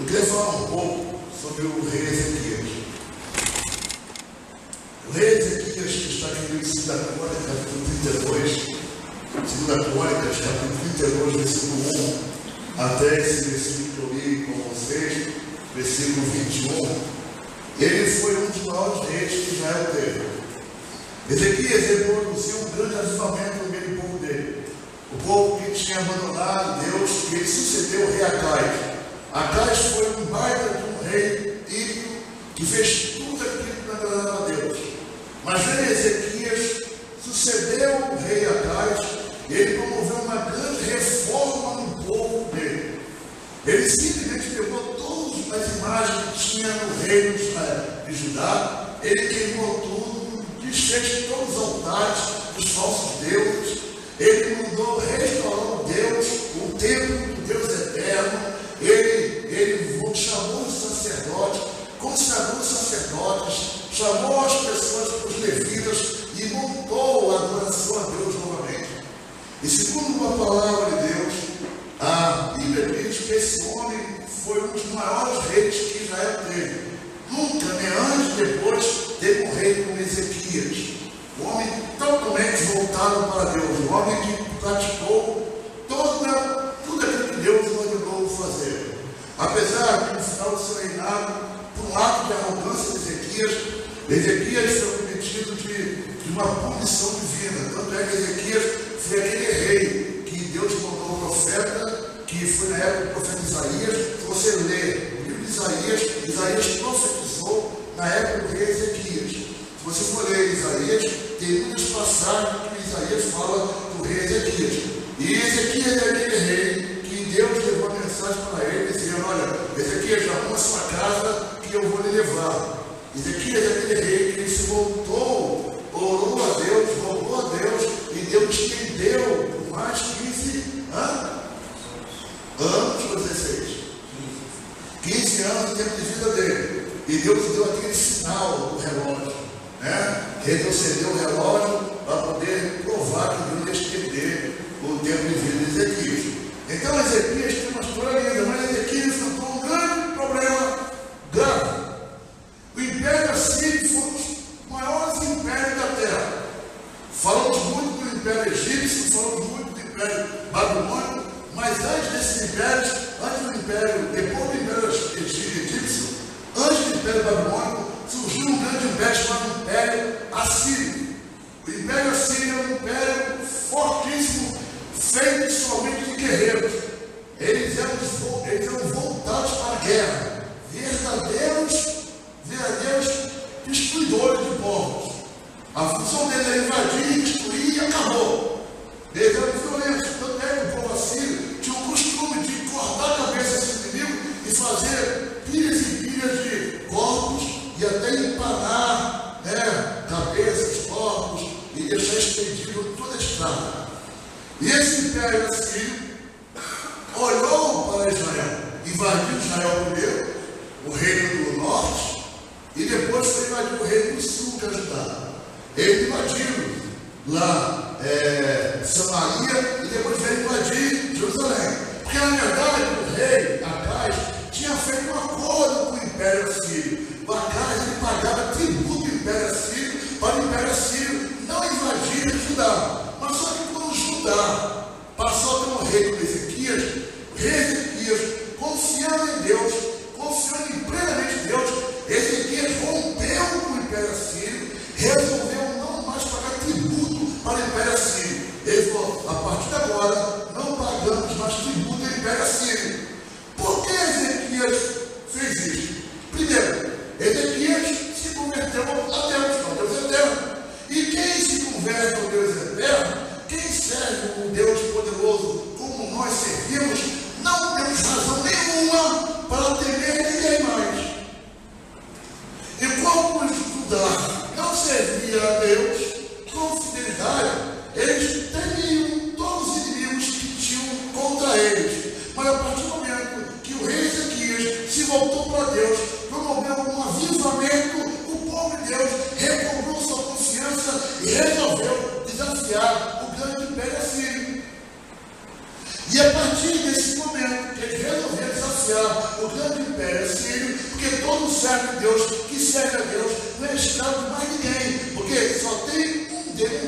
Eu queria falar um pouco sobre o rei Ezequias. O rei Ezequias, que está aqui no início da Crônicas, capítulo 32, segunda Crônicas, capítulo 32, versículo 1, até esse versículo que eu li com vocês, versículo 21, ele foi um dos maiores reis que Israel teve. Ezequias produziu um grande avivamento no meio do povo dele. O povo que tinha abandonado Deus, que ele sucedeu o rei Acais. Acais foi um baita de um rei ímpio que fez tudo aquilo que não agradava a Deus. Mas o rei Ezequias sucedeu o rei Acais e ele promoveu uma grande reforma no povo dele. Ele simplesmente pegou todas as imagens que tinha no reino de Judá, ele queimou tudo, desfez todos os altares dos falsos deuses, ele mandou restaurar o Deus, o templo do Deus eterno, ele chamou os sacerdotes, consagrou os sacerdotes, chamou as pessoas, os levitas, e montou a adoração a Deus novamente. E segundo uma palavra de Deus, a Bíblia diz que esse homem foi um dos maiores reis que Israel teve. Nunca, nem antes, depois, teve um rei como Ezequias. Um homem totalmente voltado para Deus. Um homem que praticou tudo aquilo que Deus o ordenou fazer. Apesar que no final do seu reinado, por um ato de arrogância de Ezequias foi cometido de uma punição divina. Tanto é que Ezequias foi aquele rei que Deus mandou o profeta, que foi na época do profeta Isaías. Se você ler o livro de Isaías profetizou na época do rei Ezequias. Se você for ler Isaías, tem muitas passagens que Isaías fala do rei Ezequias. E Ezequias é aquele rei que Deus levou a mensagem para ele, dizendo: olha, Ezequias, arruma sua casa que eu vou lhe levar. Ezequias é aquele rei que ele se voltou, orou a Deus, roubou a Deus, e Deus estendeu por mais 15 anos ou 16. 15 anos do tempo de vida dele. E Deus deu aquele sinal do relógio, né? Retrocedeu o relógio para poder provar que Deus ia estender o tempo de vida de Ezequias. Então Ezequias tem uma história linda, mas Ezequias enfrentou um grande problema grave. O Império Assírio foi um dos maiores impérios da terra. Falamos muito do Império Egípcio, falamos muito do Império Babilônico, mas antes desses impérios, depois do Império Egípcio, antes do Império Babilônico, surgiu um grande império chamado Império Assírio. O Império Assírio é um império fortíssimo, feito somente de guerreiros. Eles eram voltados para a guerra, verdadeiros destruidores de povos. A função deles era invadir, destruir e acabou. Eles eram violentos. Tanto é que o povo assírio tinha o costume de cortar a cabeça desse inimigo e fazer pilhas e pilhas de corpos e até empanar cabeças, corpos e deixar estendido toda a estrada. E esse império assírio olhou para Israel, invadiu Israel primeiro, o reino do norte, e depois foi invadir o reino do sul, que é Judá. Eles invadiram lá Samaria e depois veio invadir Jerusalém. Porque na verdade o rei Acais tinha feito um acordo com o Império Assírio. O Acais ele pagava tributo do Império Assírio para o Império Assírio não invadir Judá. Mas só que quando Judá passou a ter um rei como Ezequias, o rei Ezequias, confiando em Deus, confiando em plenamente em Deus, Ezequias rompeu com o Império Assírio, resolveu não mais pagar tributo para o Império Assírio. Ele falou: a partir de agora, não pagamos mais tributo ao Império Assírio. Por que Ezequias fez isso? Primeiro, Ezequias se converteu a Deus eterno. E quem se converte ao Deus eterno, quem serve um Deus poderoso como nós servimos, não temos razão nenhuma para temer ninguém mais. Enquanto Judá não servia a Deus com fidelidade, eles temiam todos os inimigos que tinham contra eles. Mas a partir do momento que o rei Ezequias se voltou para Deus, promoveu um avivamento, o povo de Deus recobrou sua confiança e resolveu desafiar o grande império assírio. E a partir desse momento que eles resolveram desafiar o grande império assírio, porque todo servo de Deus que serve a Deus não é escravo de mais ninguém, porque só tem um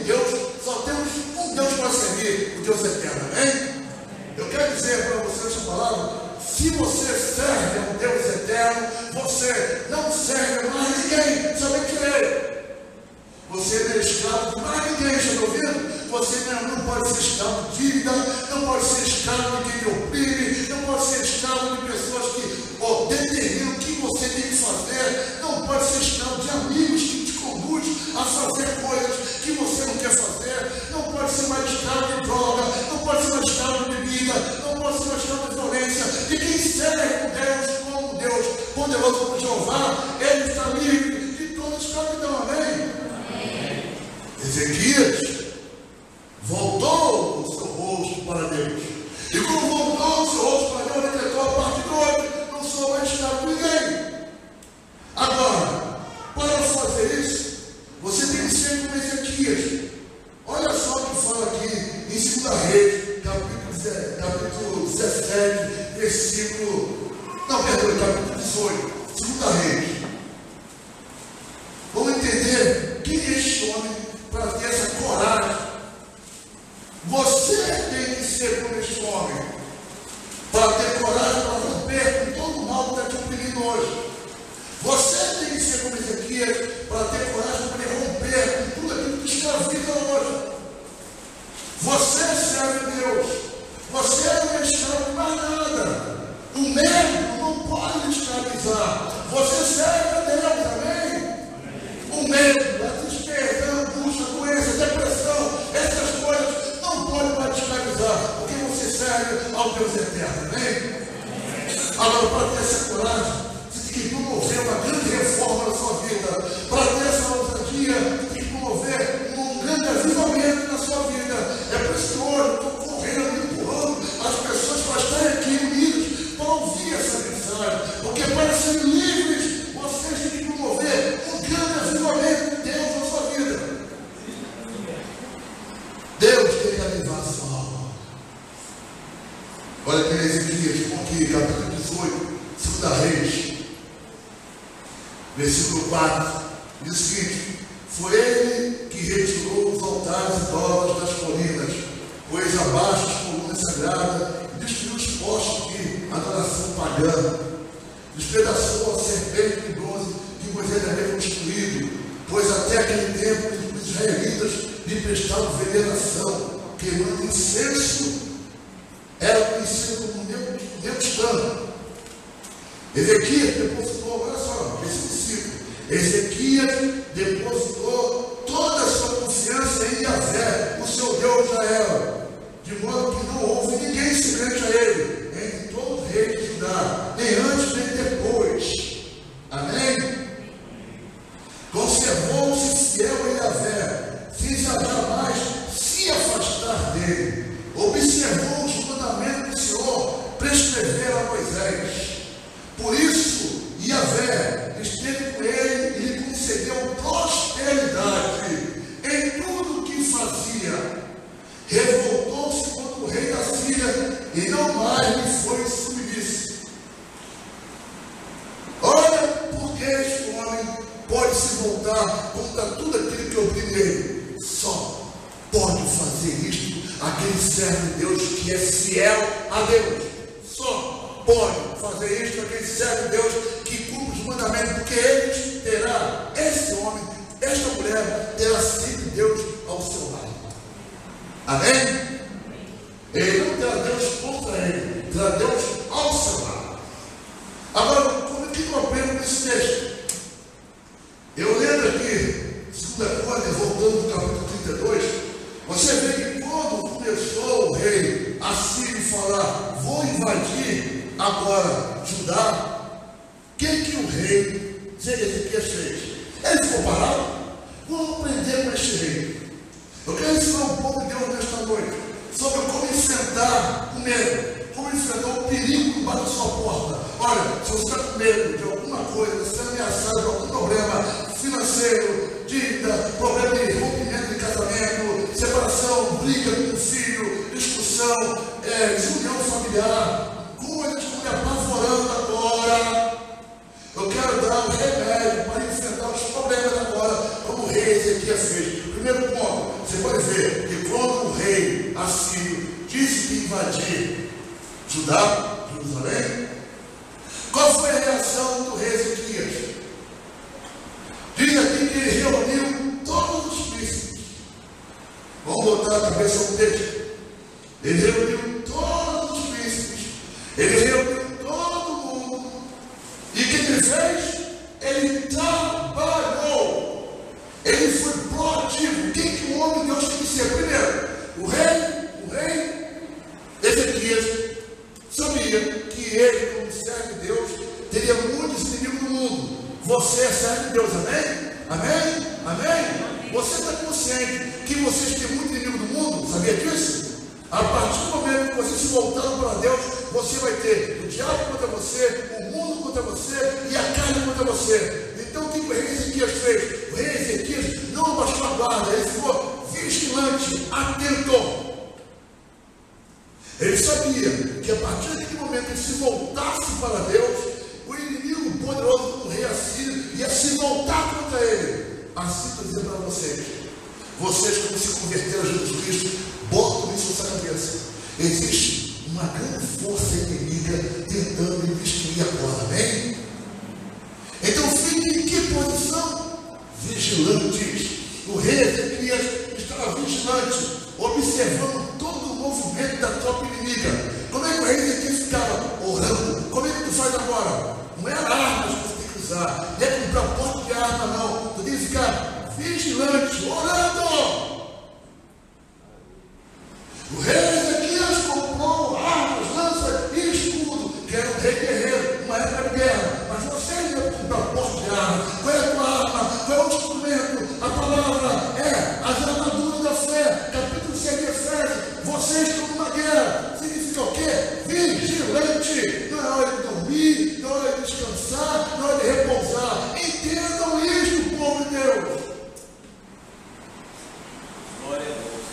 Deus, só temos um Deus para servir, o Deus eterno, amém? Eu quero dizer para você essa palavra: se você serve a um Deus eterno, você não serve a mais ninguém, somente Ele. Você não é escravo de mais ninguém, está me ouvindo? Você não pode ser escravo de dívida, não pode ser escravo de quem te oprime, não pode ser escravo de pessoas que determinam o que você tem que fazer, não pode ser escravo de amigos que te conduzem a fazer coisas que você não quer fazer, não pode ser mais escravo de droga, não pode ser mais escravo de bebida, não pode ser mais escravo de violência. De quem serve Deus como Deus poderoso como Jeová, ele está livre de toda escravidão, amém? Ezequias voltou o seu rosto para Deus. E como voltou o seu rosto para Deus, decretou a parte de hoje: não sou mais escravo de ninguém. Agora, para fazer isso, você tem que ser como Ezequias. Olha só o que fala aqui em 2 Reis, capítulo 17, capítulo 18. 2 Reis. Vamos entender quem é este homem para ter essa coragem. Você tem que ser como este homem, para ter coragem para romper com todo o mal que está te oprimindo hoje. Você tem que ser como Ezequias, para ter coragem para romper com tudo aquilo que te escraviza hoje. Você serve a Deus, você não é escravo de mais nada. O médico não pode te escravizar. Você serve a Deus, amém? O médico, a tristeza, a angústia, a doença, a depressão, essas coisas não podem mais te escravizar, porque você serve ao Deus eterno, amém? Agora, para ter essa coragem, você tem que promover uma grande reforma na sua vida. Para ter essa ousadia, você tem que promover um grande avivamento na sua vida. É por isso que hoje eu estou correndo, empurrando as pessoas para estarem aqui unidas, para ouvir essa mensagem, porque para serem livres, vocês têm que promover um grande avivamento de Deus na sua vida. Deus tem que avivar a sua alma. Olha aqui em Ezequias, aqui, capítulo 18, 2 Reis, versículo 4, diz o seguinte: foi ele que retirou os altares idólatras das colinas, pôs abaixo as colunas sagradas e destruiu os postos de adoração pagã, despedaçou a serpente de bronze que Moisés havia construído, pois até aquele tempo os israelitas lhe prestavam veneração, queimando incenso, era conhecido como Neustano. Ezequias depositou, olha só, esse 5. Ezequias depositou toda a sua confiança em Yahvé, o seu Deus Israel, de modo que não houve ninguém semelhante a ele, entre todos os reis de Judá, nem antes nem depois. Amém? Conservou-se fiel em Yahvé, sem jamais se afastar dele. Observou os mandamentos do Senhor, prescreveram a Moisés. Por isso, Yahvé esteve com ele e lhe concedeu prosperidade em tudo o que fazia. Revoltou-se contra o rei da Síria e não mais lhe foi submisso. Olha porque este homem pode se voltar contra tudo aquilo que oprime ele. Só pode fazer isto aquele servo de Deus que é fiel a Deus. Só pode fazer isto aquele servo de Deus que cumpre os mandamentos, porque ele terá, esse homem, esta mulher, terá sempre Deus ao seu lado. Amém? Ele não terá Deus contra ele, terá Deus ao seu lado. Agora, como é que eu aprendo nesse texto? Eu lendo aqui, 2 Crônicas, voltando no capítulo 32, você vê que quando começou o rei Assírio falar: vou invadir agora Judá, o que o rei Ezequias fez? Ele ficou parado? Vamos aprender com este rei. Eu quero ensinar um pouco de Deus nesta noite sobre como enfrentar o medo, como enfrentar o perigo que bate na sua porta. Olha, se você está com medo de alguma coisa, se está ameaçado de algum problema financeiro, dívida, problema de rompimento de casamento, separação, briga com o filho, discussão, desunião familiar, coisas que estão me apavorando agora. você é servo de Deus, amém? Amém? Amém? Você está consciente que vocês têm muito inimigo do mundo? Sabia disso? A partir do momento que vocês se voltaram para Deus, você vai ter o diabo contra você, o mundo contra você e a carne contra você. Então o que o rei Ezequias fez? O rei Ezequias não abaixou a guarda, ele ficou vigilante, atento. Ele sabia que a partir daquele momento que ele se voltasse para Deus, o inimigo poderoso do rei Assírio ia se voltar contra ele. Assim estou dizendo para vocês, como se converteram a Jesus Cristo, botam isso na sua cabeça. Existe uma grande força inimiga tentando destruir a guarda, amém? Então fiquem em que posição? Vigilantes. O rei Ezequias estava vigilante, observando todo o movimento da tropa inimiga. Como é que o rei Ezequias ficava orando? Como é que tu faz agora? Não é armas que você tem que usar, não é comprar porte de arma, não. Tu tem que ficar vigilante, orando. O rei Ezequias comprou armas, lanças e escudo, que era um rei guerreiro, uma época de guerra. Mas você não comprar porte de arma. Qual é a tua arma? Qual é o instrumento? A palavra é as armaduras da fé. Capítulo 6 de Efésios. Vocês estão numa guerra. Significa o quê? Vigilante. Não é hora de dormir, não é hora de descansar, não é hora de repousar. Entendam isso, povo de Deus. Glória a Deus.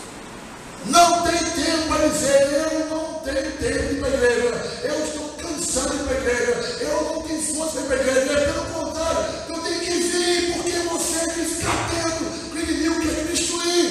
Não tem tempo para dizer, eu não tenho tempo de ir para a igreja, eu estou cansado de ir para a igreja, eu não tenho força para ir para a igreja. Pelo contrário, eu tenho que vir, porque você tem que ficar atento, o inimigo quer me destruir.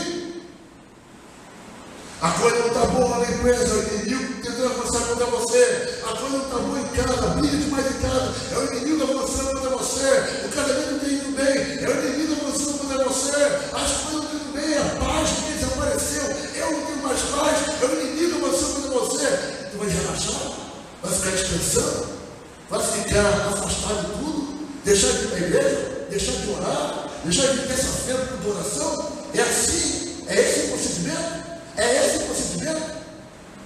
A coisa não está boa na empresa, o inimigo tentando avançar contra você. A coisa não está boa em casa, briga demais em casa, é o inimigo avançando contra você. O casamento não está indo bem, é o inimigo avançando contra você. As coisas não estão indo bem, a paz que desapareceu, eu não tenho mais paz, é o inimigo avançando contra você. Tu vai relaxar? Vai ficar descansando? Vai ficar afastado de tudo? Deixar de ir para a igreja? Deixar de orar? Deixar de ir terça-feira para a oração? É assim? É esse o procedimento? É esse o procedimento?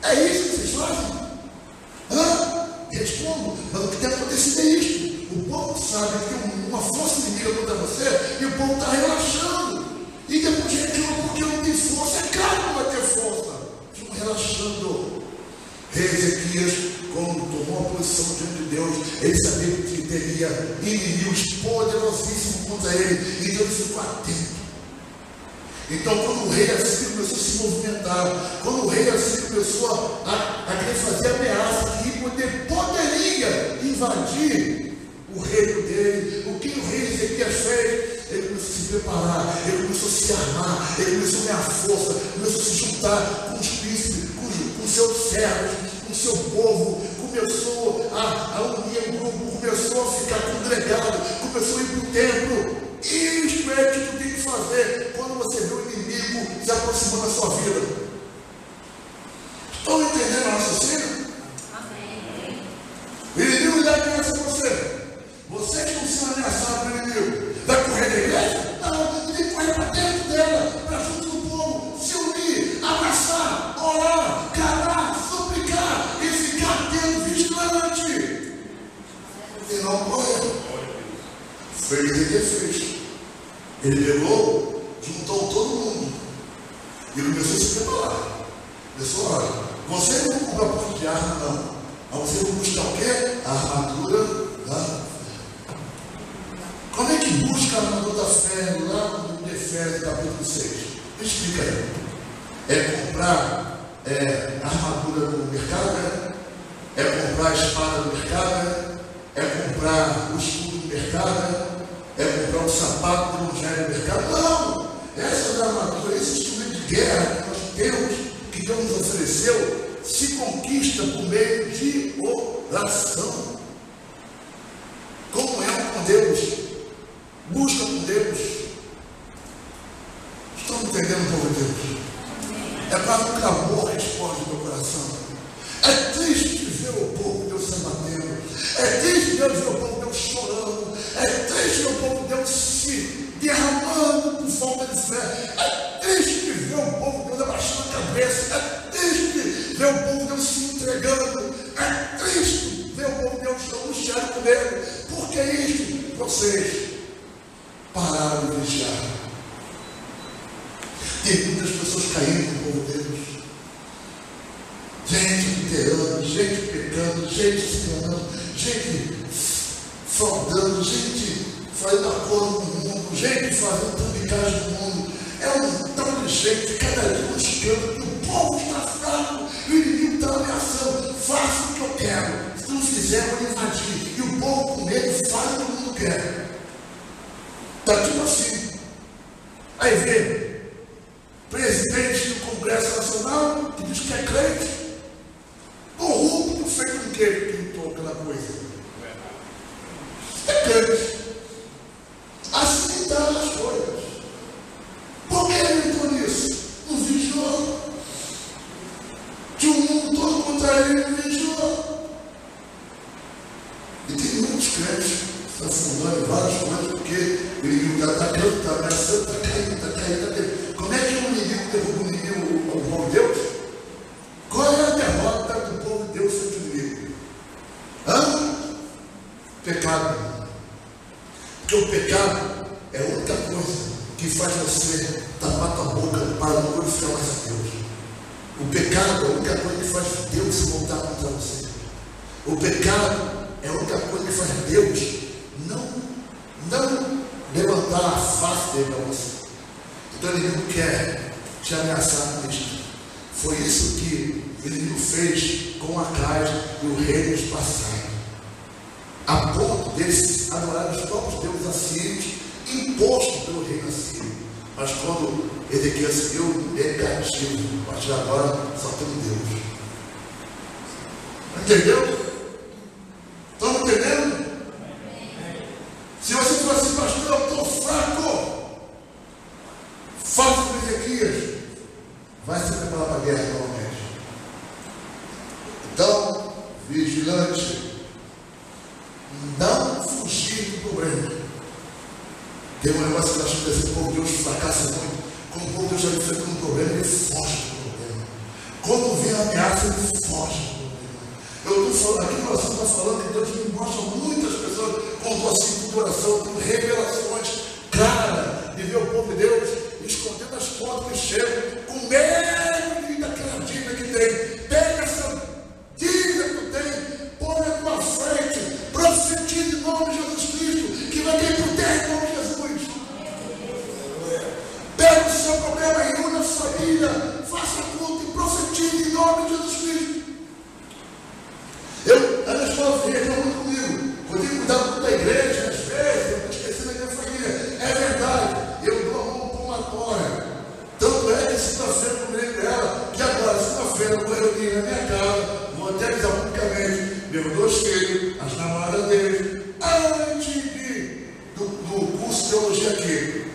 É isso que vocês fazem? Respondo, mas o que tem acontecido é isto. O povo sabe que tem uma força inimiga contra você e o povo está relaxando. E depois reclama porque não tem força. É claro que não vai ter força. Estão relaxando. Rei Ezequias, quando tomou a posição diante de Deus, ele sabia que teria inimigos poderosíssimos contra ele. E Deus ficou atento. Então, quando o rei Assírio começou a se movimentar, quando o rei Assírio começou a querer fazer ameaça, que poderia invadir o reino dele, o que o rei Ezequias fez? Ele começou a se preparar, ele começou a se armar, ele começou a ganhar força, começou a se juntar com os príncipes, com seus servos, com o seu povo, começou a unir o grupo, começou a ficar congregado, começou a ir para o templo. Isto é que tu tem que fazer quando você vê o inimigo se aproximando da sua vida. Estão entendendo a raciocínio? Amém. O inimigo vai ameaçar você. Vocês estão sendo ameaçados pelo inimigo. Vai correr da igreja? Não, tem que correr para dentro dela, para junto do povo, se unir, abraçar, orar, clamar, suplicar e ficar atento, vigilante. E não correr. Foi o que ele fez. Ele pegou, juntou todo mundo e começou a se preparar. Começou a orar. Você não compra porte de arma, não. Mas você vai buscar o quê? A armadura da fé. Como é que busca a armadura da fé lá no Efésios capítulo 6? Explica aí. É comprar a armadura no mercado, né? É comprar a espada no mercado, né? É comprar o escudo no mercado, né? É comprar um sapato no mercado? Não! Essa armadura, esse instrumento de guerra que nós temos, que Deus nos ofereceu, se conquista por meio de oração. Comunhão com Deus. Busca com Deus. Estão entendendo, povo de Deus? É para um clamor que explode no meu coração. É triste ver o povo de Deus se abatendo. É triste ver o povo de Deus chorando. É triste ver o povo de Deus se derramando por falta de fé. É triste ver o povo de Deus abaixando a cabeça. É triste ver o povo de Deus se entregando. É triste ver o povo de Deus angustiado com ele. Por que isso? vocês pararam de vigiar. Tem muitas pessoas caindo no povo de Deus. Gente adulterando, gente pecando, gente se enganando, gente fraudando, gente fazendo acordo com o mundo, gente fazendo tramicagem no mundo. É um tal de gente, cada dia buscando, que o povo está fraco, e o inimigo está ameaçando. Faça o que eu quero. Se não fizer, eu vou invadir. E o povo com medo faz o que o mundo quer. Está tipo assim. Aí vê presidente do Congresso Nacional que diz que é crente, corrupto, feito com que pintou aquela coisa. É crente. Assim estão as coisas. Por que ele entrou nisso? Não vigiou. Tinha um mundo todo contra ele, não vigiou. E tem muitos crentes que estão afundando em várias coisas, porque o inimigo está atacando, está ameaçando, está caindo, está caindo, está caindo. Como é que o inimigo derruba o inimigo, o povo de Deus? Qual é a derrota do povo de Deus frente ao inimigo? Pecado. Porque o pecado é a única coisa que faz você tapar tua boca para não glorificar mais a Deus. O pecado é a única coisa que faz Deus se voltar contra você. O pecado é a única coisa que faz Deus não levantar a face dele para você. Então ele não quer te ameaçar com isso. Foi isso que ele fez com Acais e o rei dos passados. A ponto deles adorarem os próprios deuses assírios, impostos pelo rei assírio. Mas quando Ezequias se viu, ele cativo. A partir de agora, só tem um Deus. Entendeu? Estão entendendo? Se você for assim, pastor, eu estou fraco, faça com Ezequias, vai se preparar para a guerra novamente. Então, vigilante, não fugir do problema. Tem um negócio que eu acho que esse povo de Deus fracassa muito. Quando o povo de Deus já enfrenta um problema, ele foge do problema. Quando vem a ameaça, ele foge do problema. Eu estou falando aqui, nós estamos falando que Deus me mostra muitas pessoas com assim de oração, com revelações claras de ver o povo de Deus escondendo as portas que chegam, com medo daquela dívida que tem. Pega essa dívida que tu tem, põe na tua frente, profetiza em nome de Jesus Cristo, que vai cair por terra em nome de Jesus. Pega o seu problema e une a família, faça culto e profetize em nome de Jesus Cristo. A minha esposa reclama muito comigo. Eu tenho que cuidar muito da igreja, às vezes, eu estou esquecendo da minha família. É verdade, eu dou a mão palmatória. Tanto é que segunda-feira eu combinei com ela, que agora, segunda-feira, eu vou reunir na minha casa, vou até avisar publicamente, meus 2 filhos, as namoradas deles, antes do curso de teologia aqui.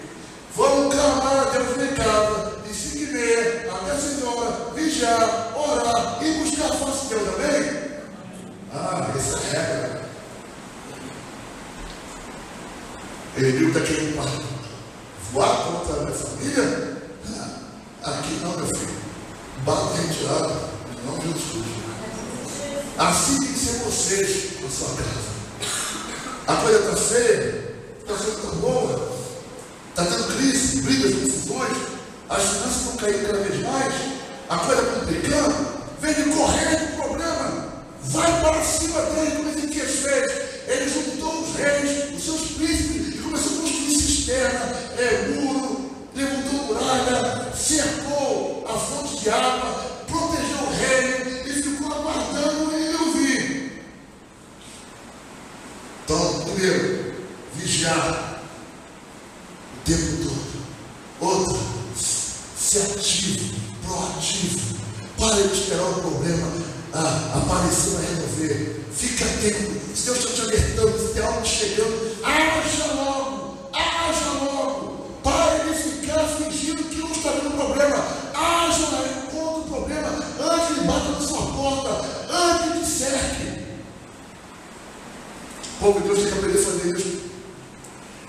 Vamos clamar a Deus em casa, de 5h30 até 6 horas, vigiar, orar e buscar a face de Deus, amém? Essa é a regra. Ele está querendo voar contra a minha família? Aqui não, meu filho. Bata retirada, em nome de Jesus. Assim tem que ser vocês na sua casa. A coisa está feia, está sendo tão boa, está tendo crise, brigas, confusões, as finanças estão caindo cada vez mais, a coisa está complicando, vem de correr do problema. Vai para cima dele, como Ezequias fez. Ele juntou os reis, os seus príncipes, e começou a construir cisterna, muro, levantou muralha, cercou a fonte de água, protegeu o reino e ficou aguardando ele ouvir. Então, primeiro, vigiar o tempo todo. Outro, ser ativo, proativo. Para de esperar o problema aparecer para resolver. Fica atento. Se Deus está te alertando, se tem algo chegando, haja logo, haja logo. Pare de ficar fingindo que não está vendo o problema. Haja contra o problema antes que ele bata na sua porta, antes que te cerque. O povo de Deus tem que aprender a fazer isso.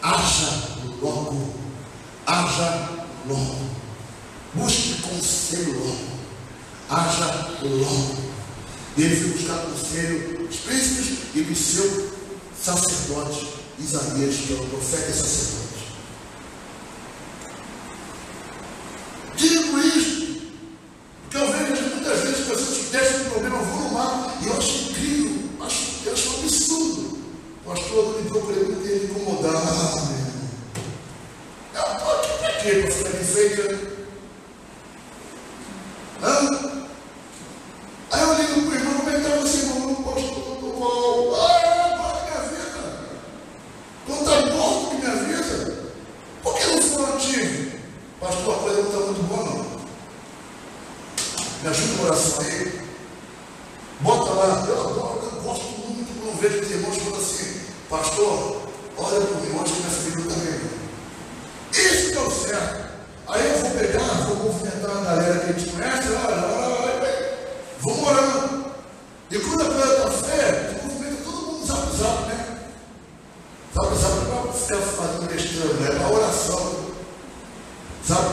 Haja logo, haja logo. Busque conselho logo, haja logo. E ele foi buscar conselho dos príncipes e dos seus sacerdotes. Isaías, que é o profeta e sacerdote. Digo isto, porque eu vejo muitas vezes pessoas que deixam um problema volumar, e eu acho incrível, eu acho um absurdo. O pastor me procurei muito ele incomodar. Meu irmão, eu estou aqui para quê? Para ficar aqui feita? Aí eu ligo para o irmão, como é que está você, irmão? Pastor, agora minha vida. Quando está morto que me avisa, por que não foi antigo? Pastor, a coisa não está muito boa, não. Me ajuda uma oração aí. Bota lá. Eu gosto muito quando vejo os irmãos falando assim: pastor, olha por mim, hoje que minha família também. Isso deu certo. Aí eu vou pegar, vou movimentar a galera que a gente conhece, vou orando. E quando a coisa está feia, tu movimenta todo mundo zap, né? Zap não é para ficar fazendo besteira, não é para oração. Zap,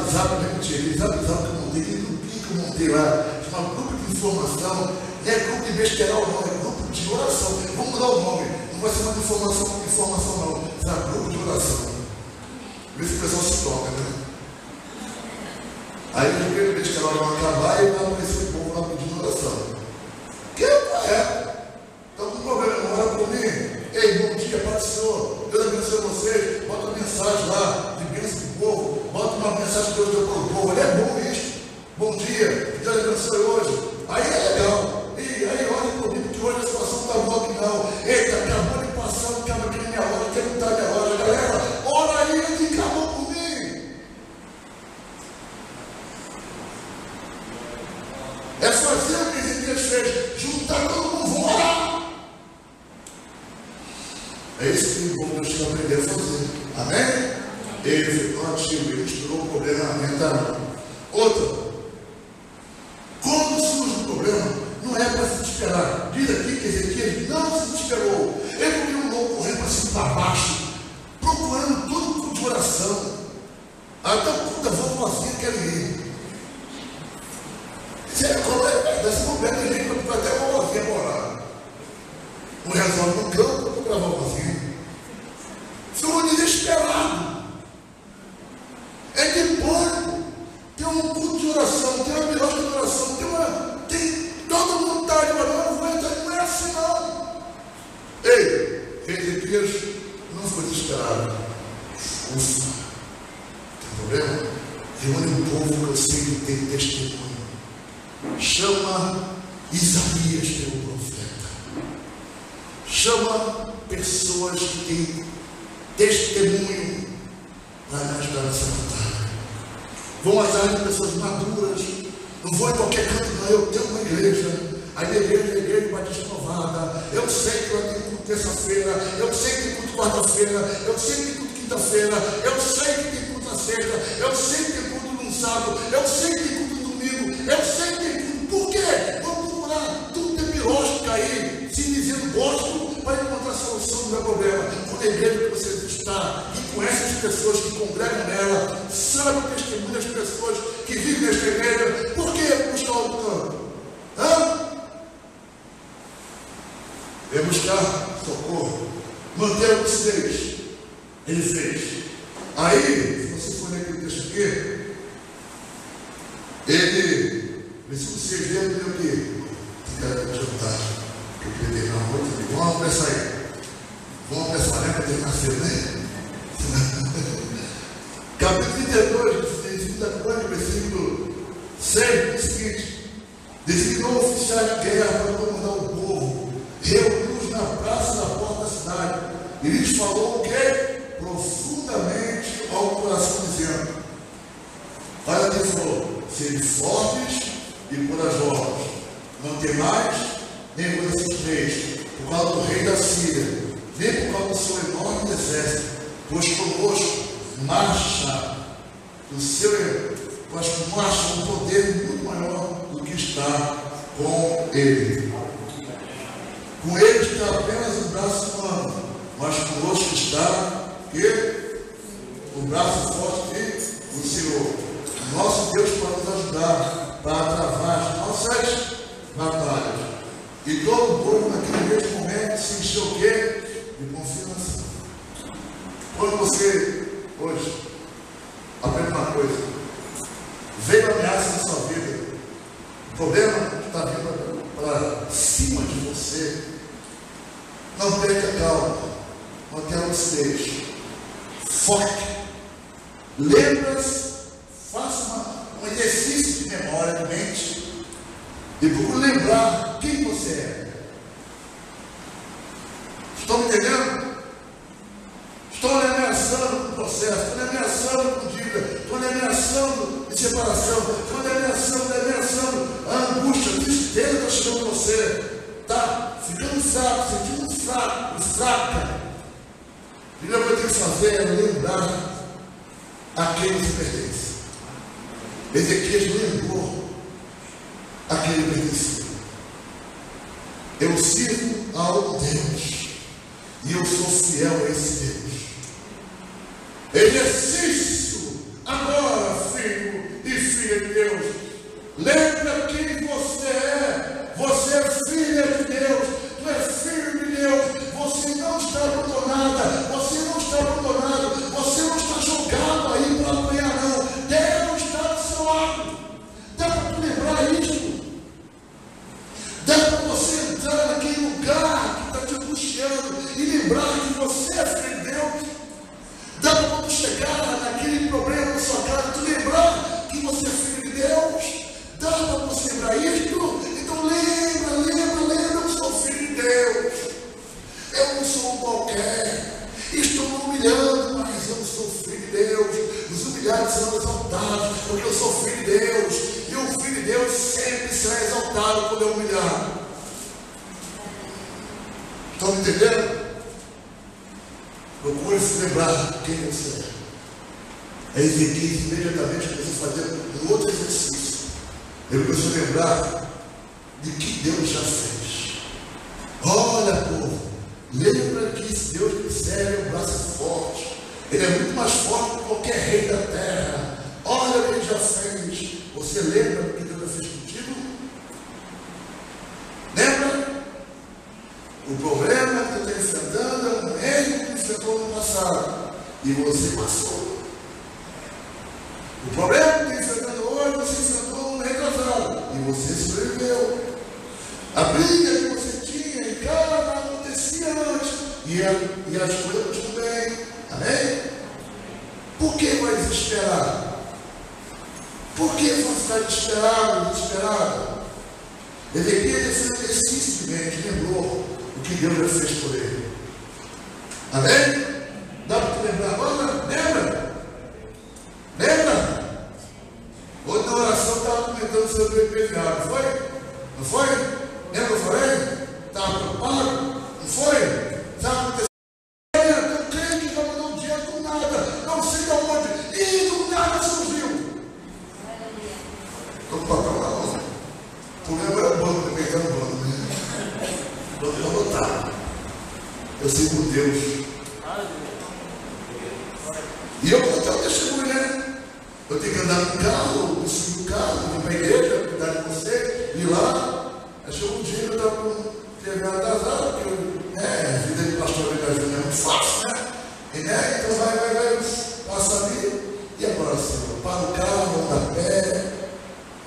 mentira. Zap que eu montei, aquele grupinho que eu montei lá, chama grupo de informação, não é grupo de besteirão, não, é grupo de oração. Vamos mudar o nome, não vai ser mais informação não, será grupo de oração. Vê se o pessoal se toca, né? Aí de repente que ela vai acabar e vai aparecer o povo lá pedindo oração. Que é? Então com problema, ora por mim. Ei, bom dia, Pai do Senhor. Deus abençoe vocês. Bota uma mensagem lá de bênção para o povo. Bota uma mensagem que Deus deu para o povo. Olha, é bom isso. Bom dia, Deus abençoe hoje. Aí é legal. E aí olha por mim, porque hoje a situação não está boa aqui não. Eita, acabou de passar, não acaba aqui na minha hora, que não está minha hora. Galera, ora aí que acabou por mim. É fazer o que Ezequias fez, juntar todo mundo, vamos orar. É isso que o povo Deus tinha aprendido a fazer. Amém? Ele ficou ativo, ele misturou o problema na mente. Outra, quando surge um problema, não é para se desesperar. Diz aqui que Ezequias não se desesperou. Ele não andou correndo para cima e para baixo, procurando tudo de oração. Até o puta vovozinha quer ir. Se ele coloca, desse problema, ele vem para até a vovozinha morar. Não resolve no campo, para a vovozinha. Ficou desesperado. É de pânico. Tem um culto de oração, tem uma miragem de oração, tem todo mundo está ali orando, não é assim não. Ei, Ezequias não foi desesperado. Ufa, tem problema? Reúne o povo que eu sei que tem testemunho. Chama Isaías, teu profeta. Chama pessoas que têm testemunho para me ajudar nessa batalha. Vão atrás de pessoas maduras. Não vou em qualquer canto, não. Eu tenho uma igreja. A minha igreja é a igreja Batista Novada. Eu sei que vai ter culto terça-feira. Eu sei que tem culto quarta-feira. Eu sei que tem culto quinta-feira. Eu sei que tem culto na sexta. Eu sei que tem culto no sábado. Eu sei que tem culto no domingo. Eu sei que tem culto. Por quê? Vamos procurar tudo de pirosca aí, se dizendo gosto, para encontrar a solução do meu problema. Quando a igreja que você está e conhece as pessoas que congregam nela, sabe o testemunho das pessoas que vivem nesta igreja, por que buscar o canto? É buscar socorro, manter a lucidez. Ele fez. Aí, se você for ler aquele texto aqui, ele, versículo 6 dele, deu o quê? Fica jantar, que eu queria terminar a noite. Vamos apressar aí. Vamos apressar, né? Para terminar cedo, né? Capítulo 32, de 2 Crônicas, versículo 6, diz o seguinte: designou oficiais de guerra para comandar o povo, reuniu-os na praça da porta da cidade, e lhes falou o quê? Profundamente ao coração, dizendo: olha quem falou, sede fortes e corajosos, não temais nem corações, por causa do rei da Síria, nem por causa do seu enorme exército, pois conosco marcha um poder muito maior do que está com ele. Com ele está apenas o braço humano, mas conosco está o braço forte do Senhor, nosso Deus, para nos ajudar, para travar as nossas batalhas. E todo o povo naquele mesmo momento se encheu o quê? De confiança. Quando você, hoje, aprende uma coisa, veio ameaça na sua vida, o problema que está vindo para cima de você, não perca a calma, mantenha a lucidez, foque, lembra-se, faça um exercício de memória, de mente, e procure lembrar quem você é. Estão me entendendo? Estou lhe ameaçando com processo, estou lhe ameaçando com dívida, estou lhe ameaçando de separação, estou lhe ameaçando a angústia, a tristeza está chegando em você, está ficando fraco, sentindo fraca. A primeira coisa que tem que fazer é lembrar a quem você pertence. Ezequias lembrou a quem ele pertencia. Eu sirvo a um Deus e eu sou fiel a esse Deus. Exercício agora, filho e filha de Deus. Lembra quem você é. Você é filha de Deus. Tu és filho de Deus. Você não está abandonada. Você não está abandonado. Você não está jogado aí para apanhar, não. Deus está do seu lado. Dá para tu lembrar isso? Dá para você entrar naquele lugar que está te angustiando e lembrar que você é filho de Deus. Dá para quando chegar naquele problema na sua casa, tu lembrar que você é filho de Deus. Dá para você lembrar isso? Então lembra, eu sou filho de Deus. Eu não sou um qualquer. Estou me humilhando, mas eu sou filho de Deus. Os humilhados serão exaltados, porque eu sou filho de Deus. E o filho de Deus sempre será exaltado quando é humilhado. Estão me entendendo? Procure se lembrar quem você é. Ezequias imediatamente começou a fazer um outro exercício. Ele começou a lembrar de que Deus já fez. Olha, povo, lembra que esse Deus que serve é um braço forte. Ele é muito mais forte que qualquer rei da terra. Olha o que ele já fez. Você lembra do que Deus já fez contigo? Lembra? O problema que você está enfrentando é o mesmo que enfrentou no passado. E você passou. O problema que está enfrentando hoje, você enfrentou no retrasado. E você sobreviveu. A briga que você tinha em casa acontecia antes. E as coisas também. Amém? Por que vai desesperar? Por que você está desesperado? Ezequias fez um exercício de mente, lembrou o que Deus já fez por ele. Amém? Dá para te lembrar agora? Lembra? Hoje na oração estava comentando sobre o IPVA, não foi? Não foi? Lembra que eu falei? Estava preocupado? Não foi? Estava acontecendo? Eu creio que já mandou um dinheiro do nada, não sei de onde, e do nada surgiu. Estou com o papel na mão. O problema era o banco, pegando o banco, né? Não vou botar. Eu sigo por Deus. E eu vou ter um testemunho, né? Eu tenho que andar no carro, eu sigo o carro, vim para a igreja, cuidar de você, ir lá. Aí chegou um dia eu estava com TV atrasado, porque a vida de pastor de Brasil não é muito fácil, né? E, então vai, passa ali. E agora, Senhor, para o carro, anda a pé.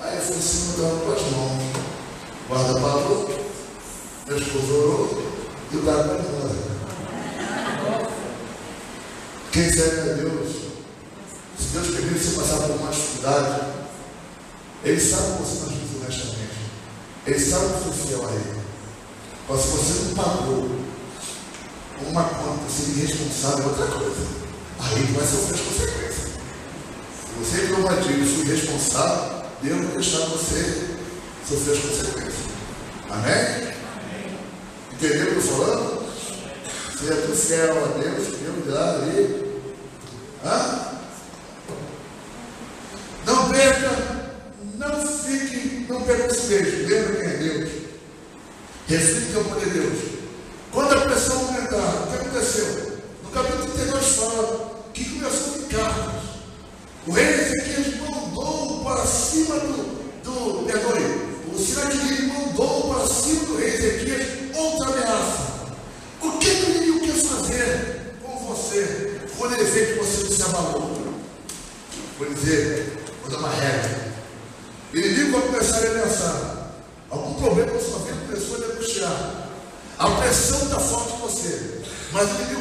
Aí eu fui em cima, estava com as mãos. Guarda parou. Meu esposo orou e o cara vai embora. Quem serve a Deus, se Deus permite você passar por uma dificuldade, Ele sabe que você não ajuda honestamente. Ele sabe que você é fiel a Ele. Mas se você não pagou uma conta, ser irresponsável é outra coisa. Aí vai sofrer as consequências. Se você entrou uma dívida e foi irresponsável, Deus não deixar você sofrer as consequências. Amém? Entendeu o que eu estou falando? Seja tu fiel a Deus, Deus dá ali. Não perca, não perca esse beijo. Lembra quem é Deus. Reflita o poder de Deus. Quando a pressão aumentar, o que aconteceu? No capítulo 32 fala que começou em cartas. O rei Ezequias mandou para cima o Sinaqueribe mandou para cima do rei Ezequias outra ameaça. O que ele quer fazer com você? Quando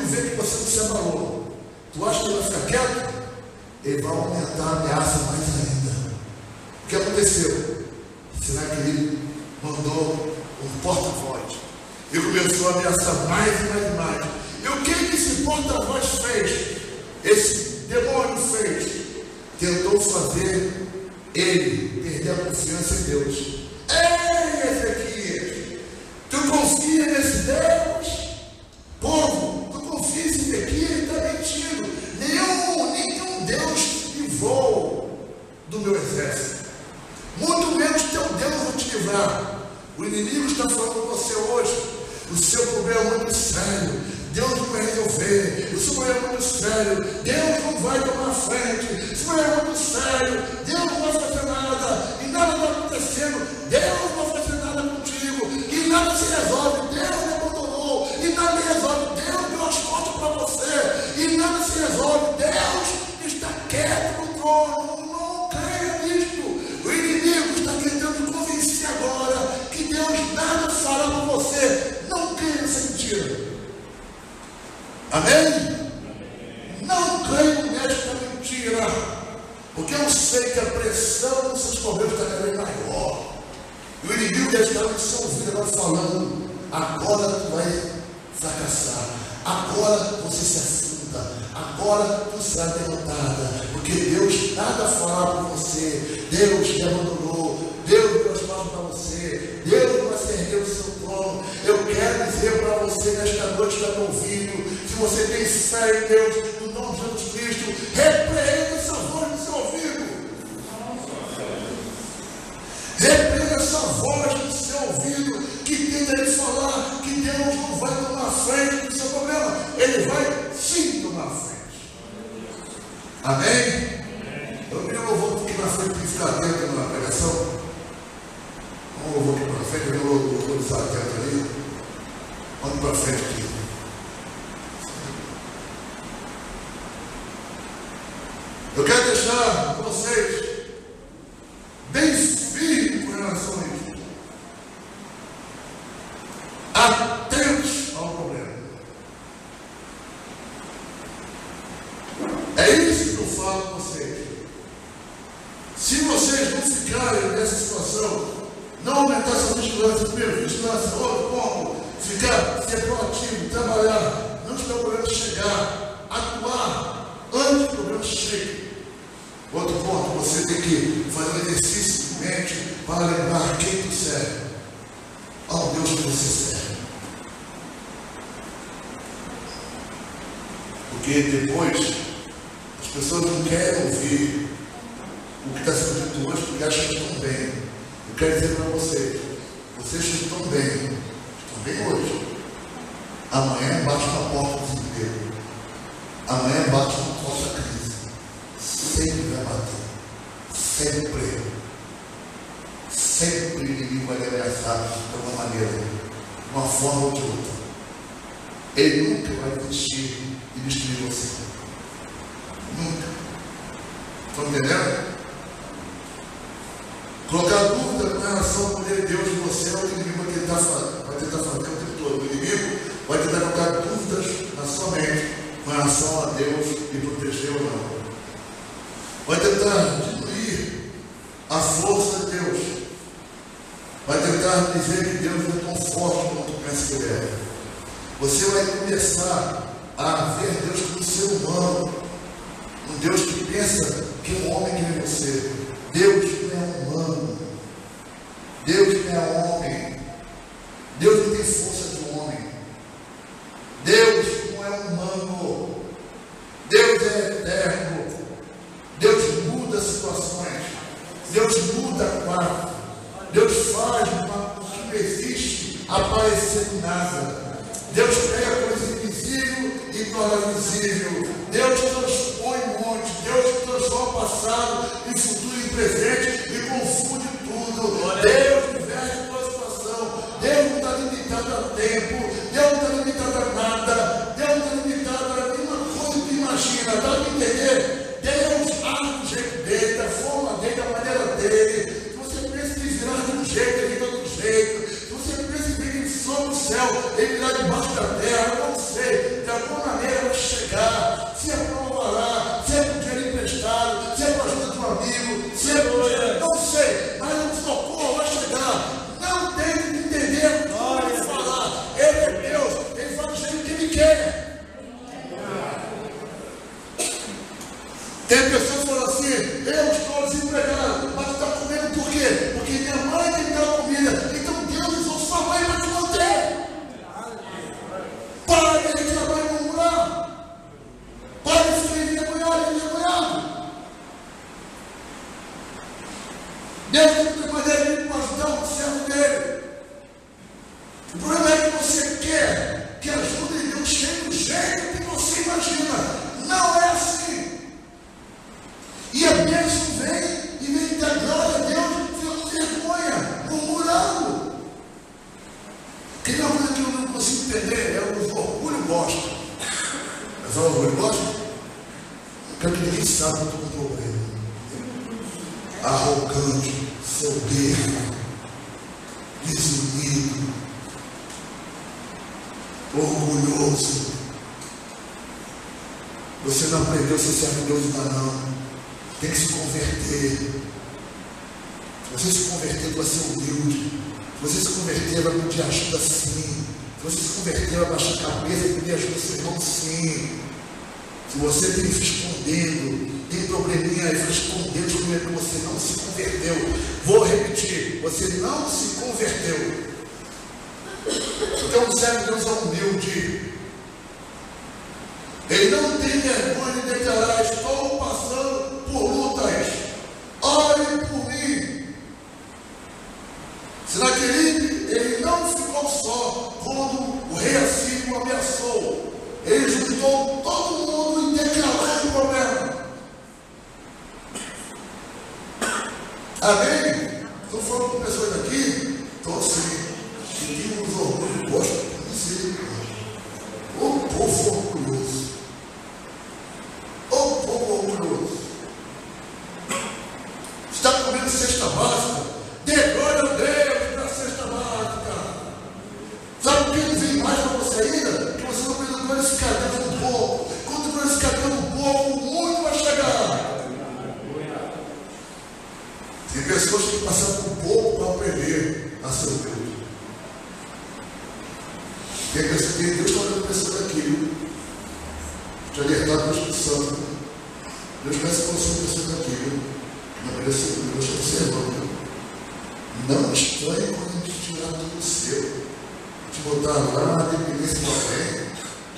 ele vê que você não se abalou, tu acha que ele vai ficar quieto? Ele vai aumentar a ameaça mais ainda. O que aconteceu? Será que ele mandou um porta-voz? E começou a ameaçar mais e mais e mais. E o que esse porta-voz fez? Esse demônio fez? Tentou fazer ele perder a confiança em Deus. Ei, Ezequias, tu confia nesse Deus? Povo, tu confia nesse Ezequias? Ele está mentindo. Nenhum Deus livrou do meu exército. Muito menos teu Deus vai te livrar. O inimigo está falando com você hoje. O seu problema é muito sério. Deus não vai resolver. O seu problema é muito sério. Deus não vai tomar frente. O seu problema é muito sério. Deus não vai fazer nada. E nada está acontecendo. Deus não vai fazer nada contigo. E nada se resolve. Deus me abandonou. E nada me resolve. Deus deu as costas para você. E nada se resolve. Deus está quieto no trono. Não creia nisto. O inimigo está tentando convencer agora que Deus nada fará por você. Não creia nessa mentira. Amém? Não creio nesta mentira, porque eu sei que a pressão dos seus problemas está cada vez maior. E o inimigo deve estar no seu ouvido agora falando: agora tu vai fracassar, agora você se afunda, agora tu será derrotada, porque Deus nada fará por você. Deus te abandonou, Deus deu as mãos para você, Deus não vai se erguer o seu trono. Eu quero dizer para você nesta noite, está me ouvindo, se você tem fé em Deus, no nome de Jesus Cristo, repreenda essa voz no seu ouvido. Repreenda essa voz no seu ouvido que tenta lhe falar que Deus não vai tomar frente do seu problema. Ele vai sim tomar frente. Amém? Eu queria louvor aqui na frente para ficar atento na pregação. Vamos louvor aqui para frente, eu vou estar atento ali. Vamos para frente aqui. Eu quero deixar vocês bem firmes com relação a isso. Atentos ao problema. É isso que eu falo com vocês. Se vocês não ficarem nessa situação, não aumentar essa vigilância, primeiro, vigilância, outro ponto, ser proativo, trabalhar, antes do problema chegar, atuar antes do problema chegar. Outro ponto, você tem que fazer um exercício de mente para lembrar quem tu serve, ao Deus que você serve. Porque depois as pessoas não querem ouvir o que está sendo dito hoje, porque acham que estão bem. Eu quero dizer para vocês estão bem hoje. Amanhã bate na porta do desemprego. Amanhã bate na porta da crise. Sempre vai bater. Sempre o inimigo vai lhe ameaçar de alguma maneira, de uma forma ou de outra. Ele nunca vai desistir e destruir você. Nunca. Estão entendendo? Colocar dúvida com relação ao poder de Deus em você é o que o inimigo vai tentar fazer o tempo todo. O inimigo vai tentar colocar dúvidas na sua mente com relação a Deus e proteger ou não. Vai tentar diminuir a força de Deus. Vai tentar dizer que Deus não é tão forte quanto pensa que ele é. Você vai começar a ver Deus como um ser humano. Um Deus que pensa que um homem que nem você. Deus não é humano. Deus não é homem. Deus não tem força de homem. Deus não é humano. Deus é eterno. Deus muda situações. Deus muda quadro. Deus faz o que não existe aparecer do nada. Deus pega coisa invisível e torna visível. Deus transpõe monte. Deus transforma passado em futuro e presente e confunde tudo. Deus inverte toda a situação. Deus não está limitado a tempo. Deus não está limitado a nada. Deus não está limitado a nenhuma coisa que imagina. Dá para entender? Deus age do jeito dele, da forma dele, da maneira dele. Se você pensa em virar de um jeito, ele vira de outro jeito. Se você pensa em vir em som do céu, ele virá debaixo da terra. Eu não sei. De alguma maneira Tem pessoas que falam assim, eu estou desempregado, mas está comendo por quê? Porque minha mãe tem que dar comida. Então Deus usou sua mãe para te manter. Para de reclamar e murmurar. Para de ficar envergonhado e envergonhado. Deus tem que fazer com ajudar o servo dele. O problema é que você quer que a ajuda de Deus chegue do jeito que você imagina. Não é assim. E a bênção vem e vem da glória a Deus, ficando vergonha, murmurando. Que é uma coisa que eu não consigo entender, é o orgulho gosta. Mas o orgulho gosta? Eu quero que ninguém saiba que eu estou com problema. Arrogante, soberbo, desunido, orgulhoso. Você não aprendeu a ser servo de Deus ainda não. Tem que se converter. Se você se converter, vai ser humilde. Se você se converter, vai pedir ajuda sim. Se você se converter, vai baixar a cabeça e pedir ajuda do seu irmão sim. Se você tem se escondendo, tem probleminha aí, fica escondendo porque você não se converteu. Vou repetir, você não se converteu. Então o servo de Deus é humilde. Ele não tem vergonha de declarar, estou passando por lutas, ore por mim. Senaqueribe, ele não ficou só quando o rei Assírio o ameaçou. Ele juntou todo mundo e declarou o problema. Amém? Estou falando com pessoas aqui, estou assim, que tem uns orgulhos, gosto de dizer, o povo orgulhoso. O povo orgulhoso. Está comendo cesta básica? Dê glória a Deus na cesta básica. Sabe o que ele vem mais para você ainda? Que você não precisa glorificando um pouco. Quando glorificando um pouco, muito vai chegar. Tem pessoas que passam por pouco para aprender a ser Deus. Tem pessoas que Deus está olhando pessoas aqui, viu? Te alertar com a Espírito. Deus conhece como são pessoas aqui, viu? Não merece Deus está observando. Não estranhe quando a gente tirar tudo seu. Te botar lá na dependência de alguém,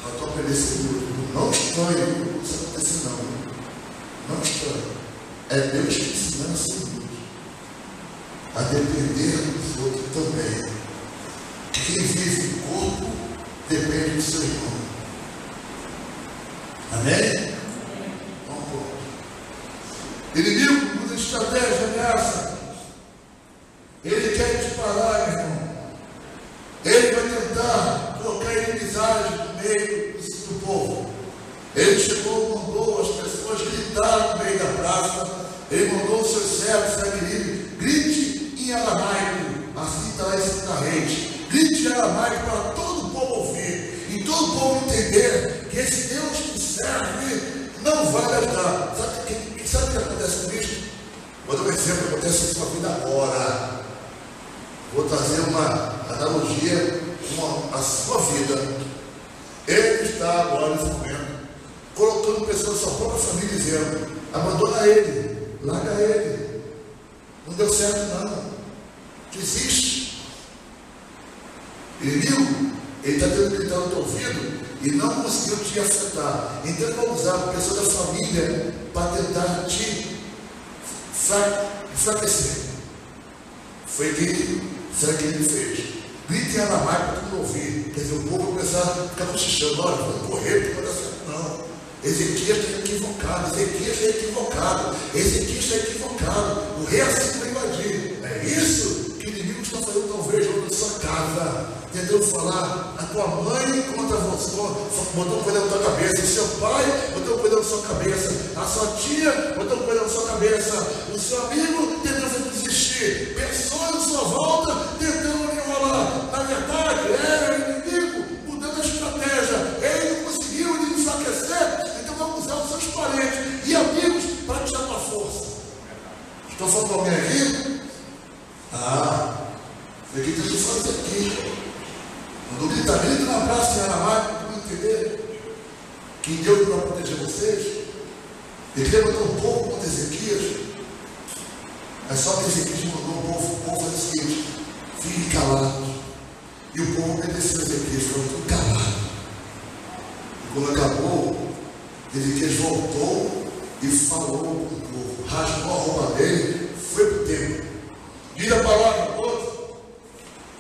para tu aprender a ser Deus. Não estranhe, isso acontece não. Não estranhe. É Deus que ensina a ser Deus. A depender dos outros também. Quem vive no corpo depende do seu irmão. Amém? Vamos por. Inimigo, muda estratégia, ameaça. Ele quer te parar, meu irmão. Ele vai tentar colocar inimizade no meio do povo. Ele chegou, mandou as pessoas gritar no meio da praça. Ele mandou os seus servos, grite em aramaico. Assim está esse na rede. Grite em aramaico para todo o povo ouvir. E todo o povo entender que esse Deus que serve não vai ajudar. Sabe o que acontece com isso? Vou dar um exemplo que acontece na sua vida agora. Vou trazer uma analogia com a sua vida. Ele está agora nesse momento colocando pessoas da sua própria família dizendo: abandona ele, larga ele, não deu certo não, desiste. Inimigo, ele está tentando gritar no teu ouvido e não conseguiu te afetar. Então ele vai usar a pessoa da família para tentar te enfraquecer. Foi o que será que ele fez? Grite em aramaico para tu não ouvir. Quer dizer, o povo vai começar a ficar cochichando: olha, vamos correr, não vai dar certo não. Ezequias está equivocado, Ezequias está equivocado, Ezequias está equivocado. O rei assim vai invadir. É isso que o inimigo está fazendo, talvez, na sua casa. Tentando falar a tua mãe contra você, botou um coisa na tua cabeça, o seu pai botou um coisa na sua cabeça, a sua tia botou um coisa na sua cabeça, o seu amigo tentando desistir, pessoas à sua volta tentando lhe enrolar. Na verdade, era o inimigo mudando a estratégia. Ele não conseguiu lhe enfraquecer, então vamos usar os seus parentes e amigos para tirar tua força. Estou falando para alguém aqui? O que eu estou fazendo aqui? Quando grita na praça em aramaico, para entender que Deus vai proteger vocês. Ele levantou um povo contra Ezequias. Mas só que Ezequias mandou o povo fazer o seguinte: fiquem calados. E o povo obedeceu a Ezequias, ficou tudo calado. E quando acabou, Ezequias voltou e falou com o povo, rasgou a roupa dele, foi para o templo. Diz a palavra para todos.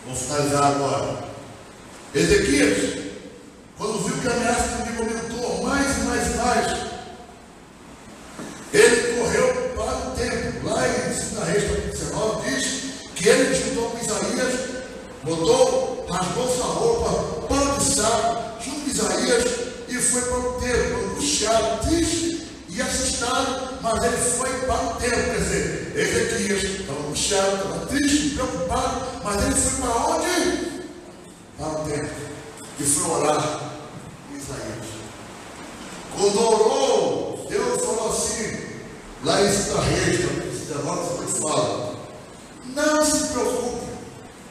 Vamos finalizar agora. Ezequias, quando viu que a ameaça do inimigo aumentou mais e mais e mais, ele correu para o templo. Lá em 2 Reis, capítulo 19, diz que ele juntou com Isaías, rasgou sua roupa, pano de saco, junto com Isaías, e foi para o templo, angustiado, triste e assustado, mas ele foi para o templo. Quer dizer, Ezequias estava angustiado, estava triste, preocupado, mas ele foi para onde? Para o templo. E foi orar com Isaías. Quando orou, Deus falou assim, lá em 2 Reis, capítulo 19, fala: não se preocupe,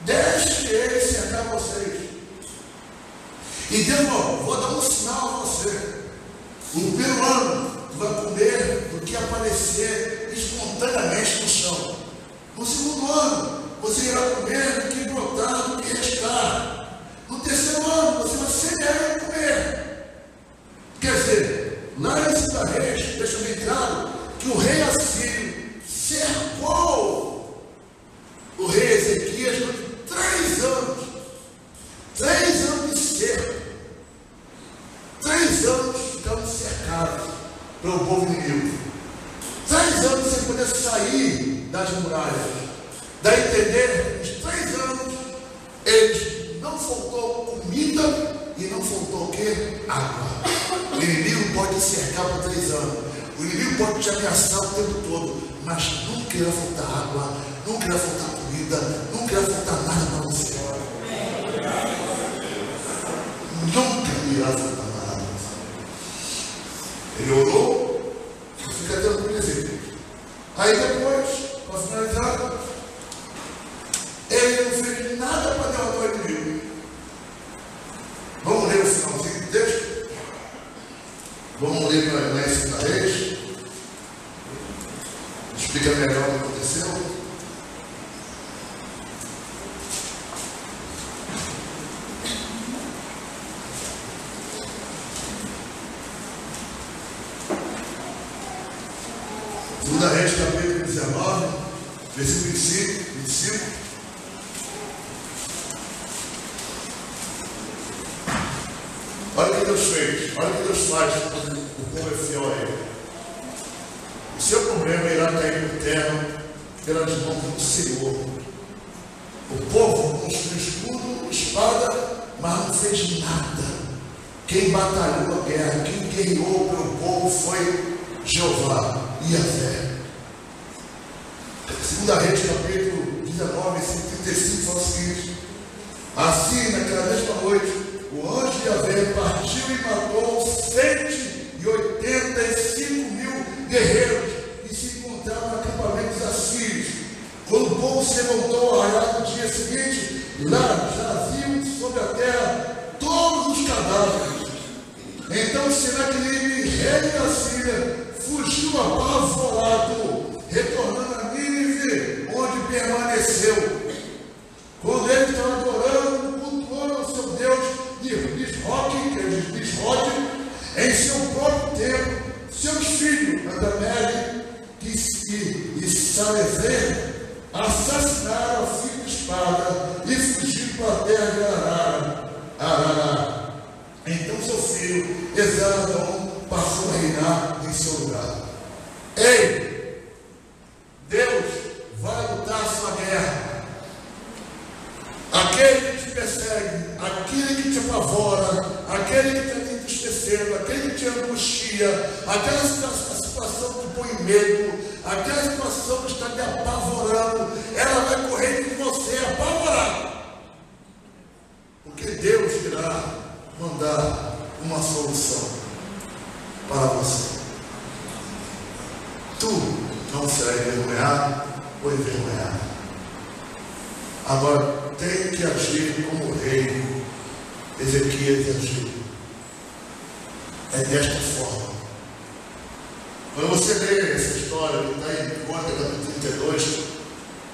deixe ele cercar vocês. E Deus falou: vou dar um sinal a você. No primeiro ano, tu vai comer do que aparecer espontaneamente no chão. No segundo ano, você irá comer do que brotar, do que restar. No terceiro ano, você vai semear e comer. Quer dizer, lá em 2 Reis, deixa bem claro que o rei Assírio cercou o rei Ezequias durante 3 anos. 3 anos de cerco. 3 anos ficando cercados pelo povo inimigo. 3 anos sem poder sair das muralhas. Daí entender que nos 3 anos eles não faltou comida e não faltou o quê? Água. O inimigo pode te cercar por 3 anos. O inimigo pode te ameaçar o tempo todo, mas nunca irá faltar água, nunca irá faltar comida, nunca irá faltar nada para você. Nunca irá faltar nada para você. Ele orou, fica tranquilo, Ezequias. Aí depois, para finalizar, ele não fez nada para derrotar o inimigo. Vamos ler o finalzinho do texto? Vamos ler para lá em 2 Reis. Explica melhor o que aconteceu. Segunda Reis, capítulo 19, versículo 25. Olha o que Deus fez, olha o que Deus faz quando o povo é fiel a Ele. O seu problema irá cair por terra pelas mãos do Senhor. O povo construiu escudo, espada, mas não fez nada. Quem batalhou a guerra, quem guerreou pelo povo foi Jeová e Yahvé. 2 Reis, capítulo 19, versículo 35, fala o seguinte: assim, naquela mesma noite, o anjo de Yahvé partiu e matou 185 mil guerreiros que se encontravam no acampamento dos assírios. Quando o povo se levantou ao raiar no dia seguinte, lá jaziam sobre a terra todos os cadáveres. Então Senaqueribe, rei da Síria, fugiu apavorado, retornando a Nínive, onde permaneceu. Quando ele estava adorando, cultuando ao seu Deus, Nisroque, em seu próprio tempo, seus filhos, Adamele e Sarezer, assassinaram a filha de espada e fugiram para a terra de Arará. Então seu filho, Esarhaddon, passou a reinar em seu lugar. Ei, Deus vai lutar a sua guerra. Aquele que te persegue, aquele que te apavora, aquele que está te entristecendo, aquele que te angustia, aquela situação que te põe medo, aquela situação que está te apavorando, ela vai correr de você apavorado. Porque Deus irá mandar uma solução para você. Tu não será envergonhado ou envergonhado. Agora, tem que agir como o rei Ezequias agiu. É desta forma. Quando você lê essa história que está em Crônicas, capítulo 32,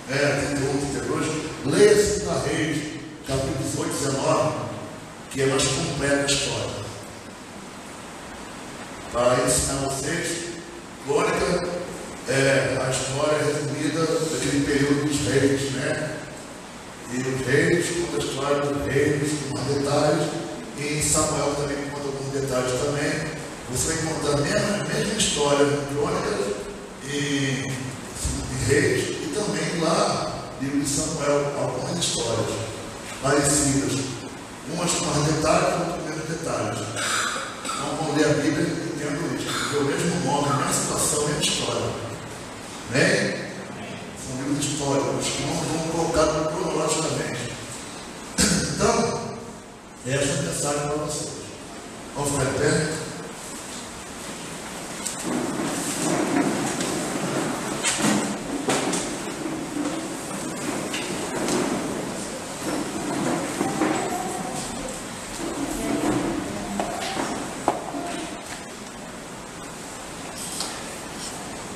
31, 32, leia 2 Reis, capítulo 18, 19, que é mais completa a história. Para ensinar vocês, Crônica é a história resumida daquele período dos reis, né? E os reis conta a história dos reis, com mais detalhes, e em Samuel também conta alguns detalhes também. Você vai encontrar a mesma história em Crônicas e Reis, e também lá no livro de Samuel, algumas histórias parecidas, umas com mais detalhes, outras com menos detalhes. Então, vamos ler a Bíblia e entendo isso, porque é o mesmo nome, a mesma situação, a mesma história. Né? São livros históricos que não vão colocar cronologicamente. Então, essa é a mensagem para vocês. Vamos ficar de pé?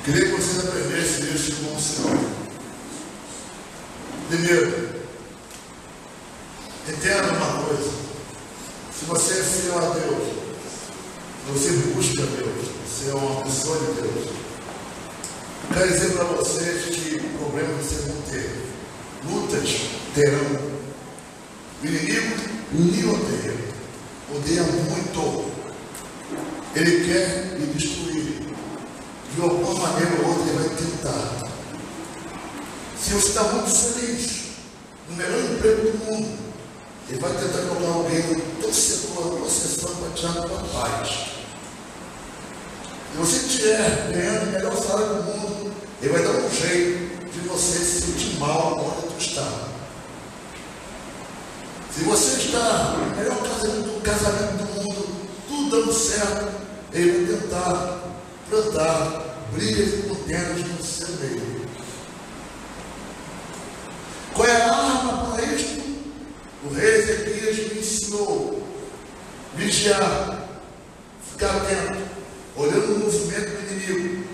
Queria que vocês aprendessem isso com o Senhor. Primeiro, entenda uma coisa: se você é fiel a Deus, se você busca Deus, você é uma pessoa de Deus, eu quero dizer para vocês que problemas vocês vão ter, lutas terão. O inimigo lhe odeia muito, ele quer lhe destruir. De alguma maneira ou outra ele vai tentar. Se você está muito feliz, no melhor emprego do mundo, ele vai tentar colocar alguém no teu setor, na tua sessão, para tirar a tua paz. Se você estiver ganhando o melhor salário do mundo, ele vai dar um jeito de você se sentir mal onde tu está. Se você está no melhor casamento do mundo, tudo dando certo, ele vai tentar plantar brigas e contendas no seu meio. Qual é a arma para isto? O rei Ezequias me ensinou: vigiar, ficar atento, olhando o movimento do inimigo.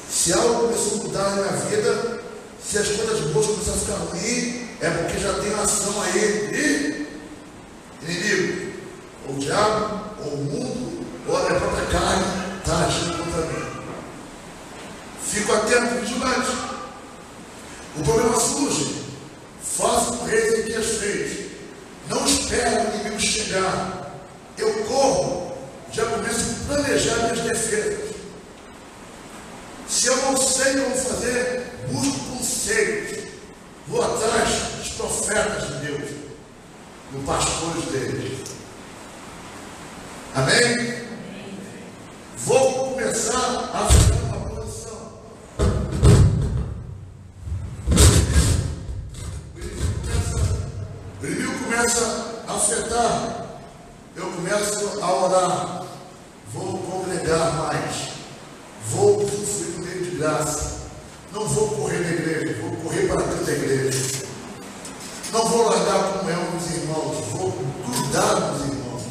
Se algo começou a mudar na minha vida, se as coisas boas começaram a ficar ruins, é porque já tem ação aí de inimigo, ou o diabo, ou o mundo, ou a minha própria carne está agindo contra mim. Fico atento, vigilante. O problema surge. Faça o que o rei Ezequias fez. Não espere o inimigo chegar. Eu corro, já começo a planejar minhas defesas. Se eu não sei o que eu vou fazer, busco conselhos. Vou atrás dos profetas de Deus, dos pastores deles. Amém? Vou começar a fazer uma posição. O inimigo começa a afetar. Eu começo a orar. Vou congregar mais. Vou sofrer no meio de graça. Não vou correr na igreja, vou correr para dentro da igreja. Não vou largar a comunhão dos irmãos, vou cuidar dos irmãos.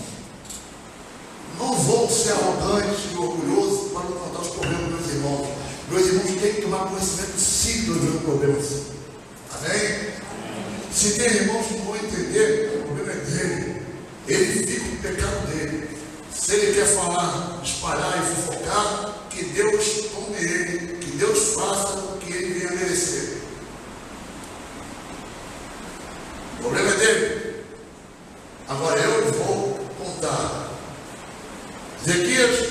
Não vou ser arrogante e orgulhoso para não contar os problemas dos meus irmãos. Meus irmãos têm que tomar conhecimento sim dos meus problemas. Amém? Se tem irmãos que não vão entender, o problema é dele. Ele fica com o pecado dele. Se ele quer falar, espalhar e fofocar, que Deus tome ele, que Deus faça o que ele venha merecer. O problema é dele. Agora eu vou contar. Ezequias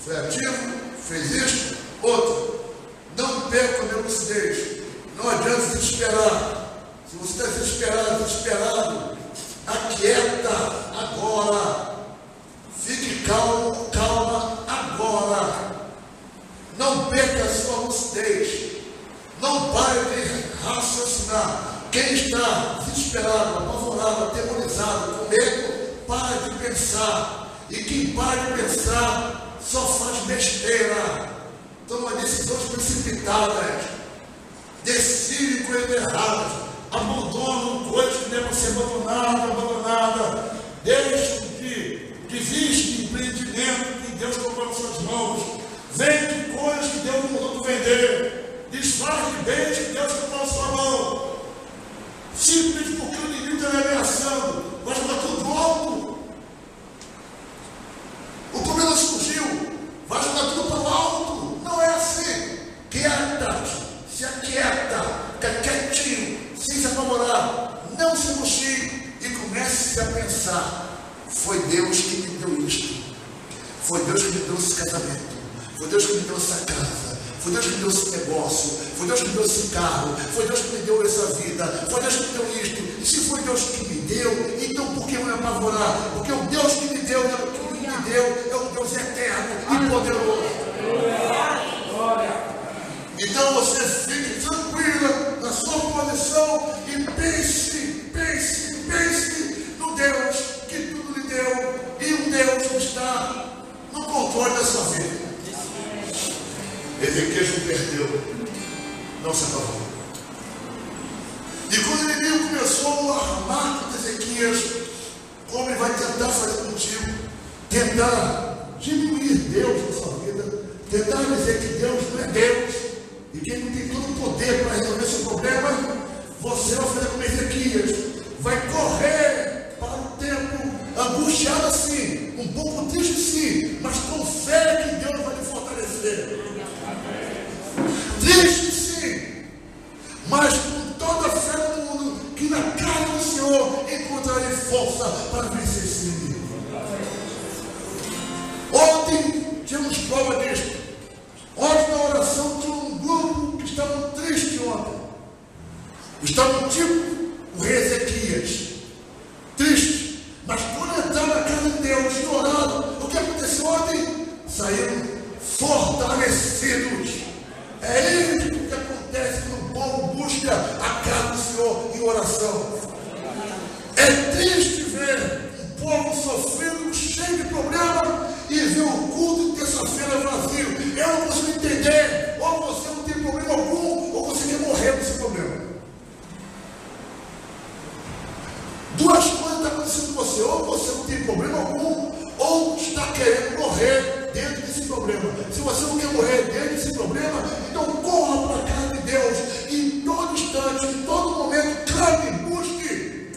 foi ativo, fez isto, outro. Não perca a minha lucidez. Não adianta se desesperar. Se você está desesperado, aquieta agora. Fique calmo, calma agora. Não perca a sua lucidez. Não pare de raciocinar. Quem está desesperado, apavorado, atemorizado, com medo, para de pensar. E quem para de pensar só faz besteira. Toma decisões precipitadas. Decide coisas erradas. Abandonam coisas que devem ser abandonadas. Desiste de empreendimento que Deus colocou nas suas mãos. Vem Foi Deus que me deu esse casamento. Foi Deus que me deu essa casa. Foi Deus que me deu esse negócio. Foi Deus que me deu esse carro. Foi Deus que me deu essa vida. Foi Deus que me deu isto. E se foi Deus que me deu, então por que eu me apavorar? Porque o Deus que me deu, é um Deus eterno e poderoso. Então você fique tranquila na sua posição e pense no Deus que tudo lhe deu e um Deus que está no controle da sua vida. Ezequias não perdeu, não se acabou. E quando o inimigo começou a armar com Ezequias, como ele vai tentar fazer contigo, tentar diminuir Deus na sua vida, tentar dizer que Deus não é Deus, e que Ele não tem todo o poder para resolver seu problema, você vai fazer como Ezequias, vai correr para o templo, angustiado assim, um pouco triste sim, mas com fé que Deus vai lhe fortalecer. Triste sim, mas com toda a fé do mundo, que na casa do Senhor encontrarei força para vencer esse inimigo. Ontem tínhamos prova disto. Ontem na oração tinha um grupo que estavam tristes ontem. Estavam tipo o rei Ezequias, tristes, mas quando entraram na casa de Deus e oraram, o que aconteceu ontem? Saíram fortalecidos. É isso que acontece quando o povo busca a casa do Senhor em oração. É triste ver o povo sofrendo, cheio de problema, e ver o culto de terça-feira vazio. Eu não consigo entender. Ou você não tem problema algum, ou você quer morrer desse problema. Duas coisas estão acontecendo com você. Ou você não tem problema algum, ou está querendo morrer dentro desse problema. Se você não quer morrer dentro desse problema, então corra para a casa de Deus. E em todo instante, em todo momento, clame, busque.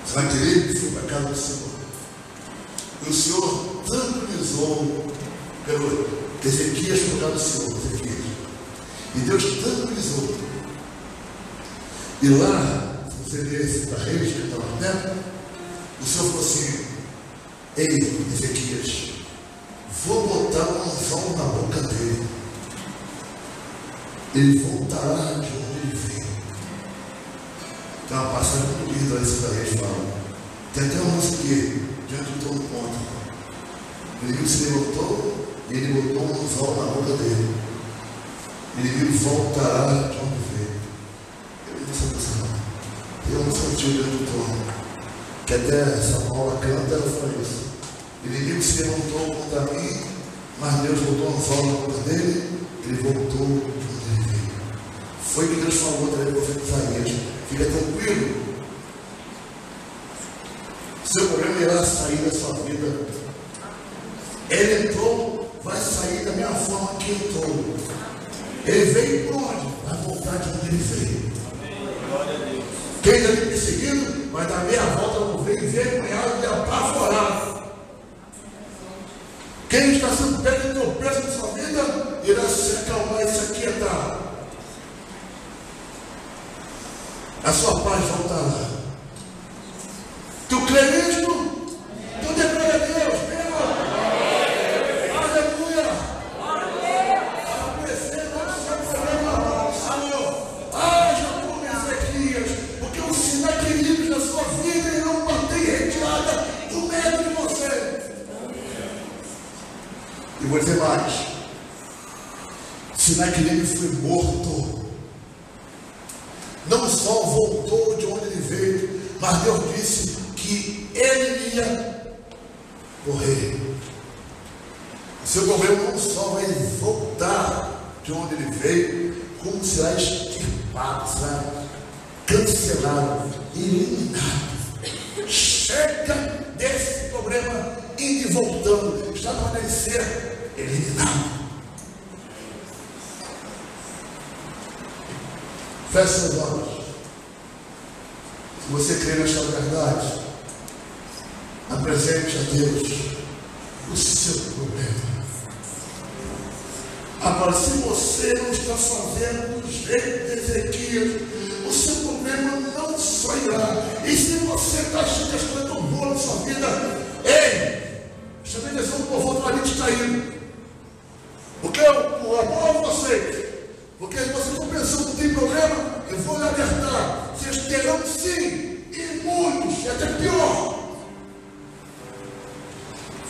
Você vai querer ir para a casa do Senhor. E o Senhor tranquilizou pelo Ezequias por causa do Senhor, Ezequias. E Deus tranquilizou. E lá, se você ler esse para Reis, que estava dentro, o Senhor falou assim: ei, Ezequias, vou botar uma unção na boca dele. Ele voltará de onde ele veio. Tem uma passagem muito linda esse da Reis fala. Tem até uma música aqui, diante de todo ponto. O inimigo se levantou e ele botou um anzol na boca dele. O inimigo voltará de onde veio. Eu não sei disso não. Tem um sentido diante do trono. Que até essa Paula canta, ela fala isso. O inimigo se levantou contra mim, mas Deus botou um anzol na boca dele, ele voltou de onde ele veio. Foi o que Deus falou também para o profeta Isaías. Fica tranquilo. Seu problema irá sair da sua vida. Ele entrou, vai sair da mesma forma que entrou. Ele veio por onde? Vai voltar de onde ele veio. Quem está me perseguindo vai dar meia volta no veio, envergonhado e apavorado. Quem está sendo pego de tropeço na sua vida irá se acalmar e se aquietar. A sua paz voltará. Tu crê nisto? Então dê glória a Deus. Aleluia. Aparecer no seu problema, Senhor. Haja como Ezequias, porque os sinais queridos da sua vida irão bater em retirada do medo de você. E vou dizer mais. Sinai querido foi morto. Não só voltou de onde ele veio, mas Deus disse que ele ia morrer. Seu problema não só vai voltar de onde ele veio, como será extirpado, será cancelado, eliminado. Chega desse problema indo e voltando, está para ser eliminado. Feche seus olhos. Se você crê nesta verdade, apresente a Deus o seu problema. Agora, se você não está fazendo do jeito de Ezequias, o seu problema não sairá. E se você está achando que as coisas estão boas na sua vida, distraído. Porque eu aprovo vocês. Porque se vocês estão pensando que não tem problema, eu vou lhe alertar. Vocês terão sim, e muitos, e até pior.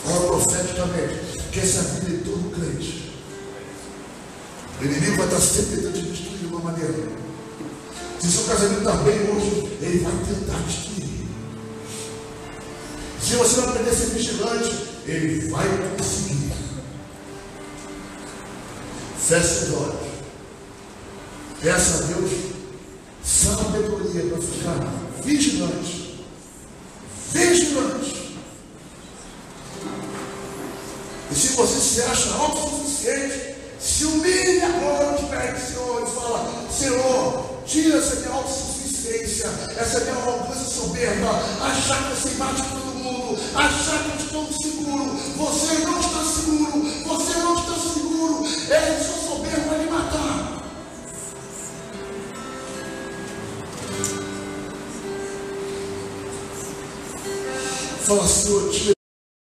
Fala profeticamente, que essa vida de todo crente. O inimigo vai estar sempre tentando te destruir de alguma maneira. Se seu casamento está bem hoje, ele vai tentar destruir. Se você não aprender a ser vigilante, ele vai conseguir. Feche os olhos. Peça a Deus sabedoria para ficar vigilante. Vigilante. E se você se acha autossuficiente, se humilhe agora de perto do Senhor e fala: Senhor, tira essa minha autossuficiência, essa minha arrogância soberba, achar que você bate todo mundo, achar que eu estou seguro. Você não está seguro, você não está seguro. Ele só soberbo vai lhe matar. Fala: Senhor, tira